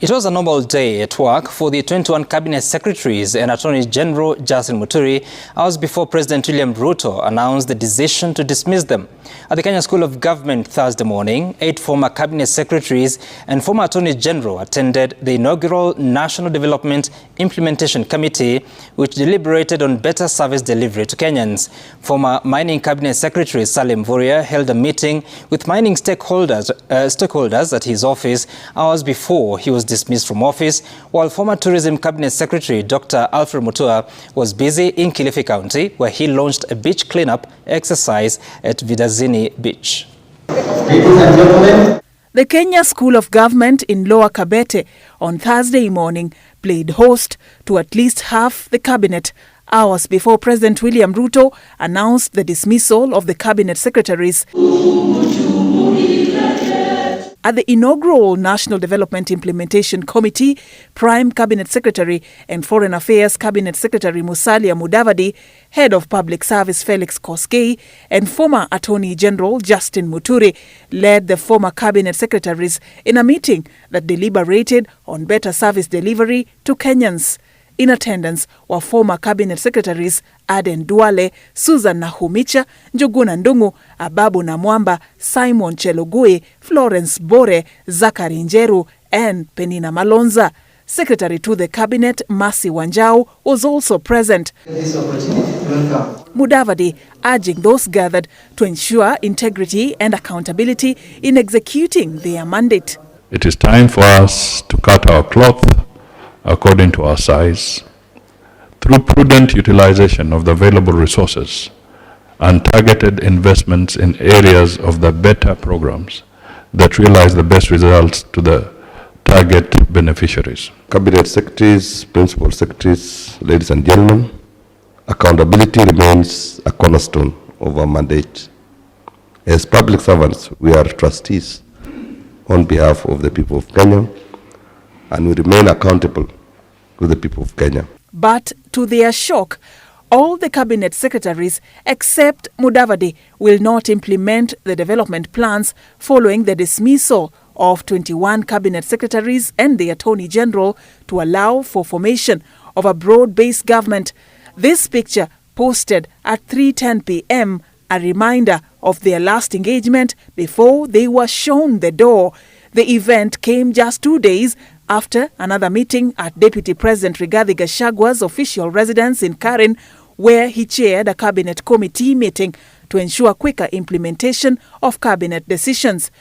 It was a normal day at work for the 21 Cabinet Secretaries and Attorney General Justin Muturi hours before President William Ruto announced the decision to dismiss them. At the Kenya School of Government Thursday morning, 8 former Cabinet Secretaries and former Attorney General attended the inaugural National Development Implementation Committee, which deliberated on better service delivery to Kenyans. Former Mining Cabinet Secretary Salim Vuria held a meeting with mining stakeholders at his office hours before he was dismissed from office, while former Tourism Cabinet Secretary Dr. Alfred Mutua was busy in Kilifi County, where he launched a beach cleanup exercise at Vidazini Beach. The Kenya School of Government in Lower Kabete on Thursday morning played host to at least half the cabinet hours before President William Ruto announced the dismissal of the Cabinet Secretaries. At the inaugural National Development Implementation Committee, Prime Cabinet Secretary and Foreign Affairs Cabinet Secretary Musalia Mudavadi, Head of Public Service Felix Koskei, and former Attorney General Justin Muturi led the former Cabinet Secretaries in a meeting that deliberated on better service delivery to Kenyans. In attendance were former Cabinet Secretaries Aden Duale, Susan Nahumicha, Njuguna Ndungu, Ababu Namwamba, Simon Chelogui, Florence Bore, Zachary Njeru, and Penina Malonza. Secretary to the Cabinet, Mercy Wanjau, was also present. Mudavadi urging those gathered to ensure integrity and accountability in executing their mandate. It is time for us to cut our cloth according to our size, through prudent utilization of the available resources and targeted investments in areas of the better programs that realize the best results to the target beneficiaries. Cabinet Secretaries, Principal Secretaries, ladies and gentlemen, accountability remains a cornerstone of our mandate. As public servants, we are trustees on behalf of the people of Kenya, and we remain accountable to the people of Kenya. But to their shock, all the Cabinet Secretaries except Mudavadi will not implement the development plans following the dismissal of 21 Cabinet Secretaries and the Attorney General to allow for formation of a broad-based government. This picture posted at 3:10 p.m. a reminder of their last engagement before they were shown the door. The event came just 2 days after another meeting at Deputy President Rigathi Gachagwa's official residence in Karen, where he chaired a cabinet committee meeting to ensure quicker implementation of cabinet decisions.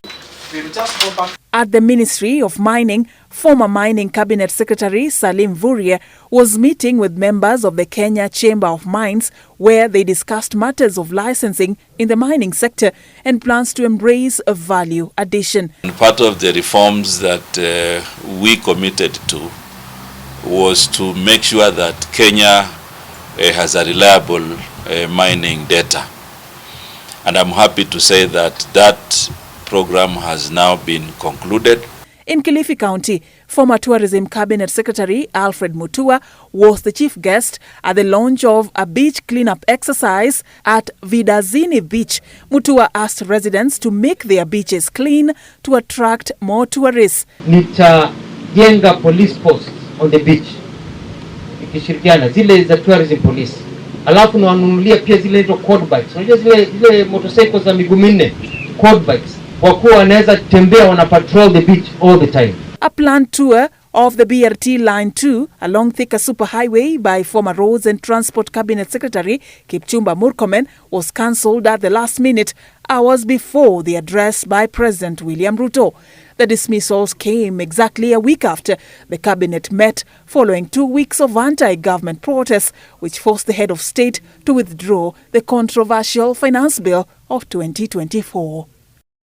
At the Ministry of Mining, former Mining Cabinet Secretary Salim Vuria was meeting with members of the Kenya Chamber of Mines, where they discussed matters of licensing in the mining sector and plans to embrace a value addition. And part of the reforms that we committed to was to make sure that Kenya has a reliable mining data. And I'm happy to say that that program has now been concluded. In Kilifi County, former Tourism Cabinet Secretary Alfred Mutua was the chief guest at the launch of a beach cleanup exercise at Vidazini Beach. Mutua asked residents to make their beaches clean to attract more tourists. Nitajenga police posts on the beach, ikishirikiana zile za tourism police. Alafu nawanunulia pia zile quad bikes. Unajua zile motorcycles za miguu minne, quad bikes. Wakuwa wanaweza tembea, wana patrol the beach all the time. A planned tour of the BRT Line 2 along Thika Superhighway by former Roads and Transport Cabinet Secretary Kipchumba Murkomen was cancelled at the last minute, hours before the address by President William Ruto. The dismissals came exactly a week after the cabinet met following 2 weeks of anti-government protests, which forced the head of state to withdraw the controversial finance bill of 2024.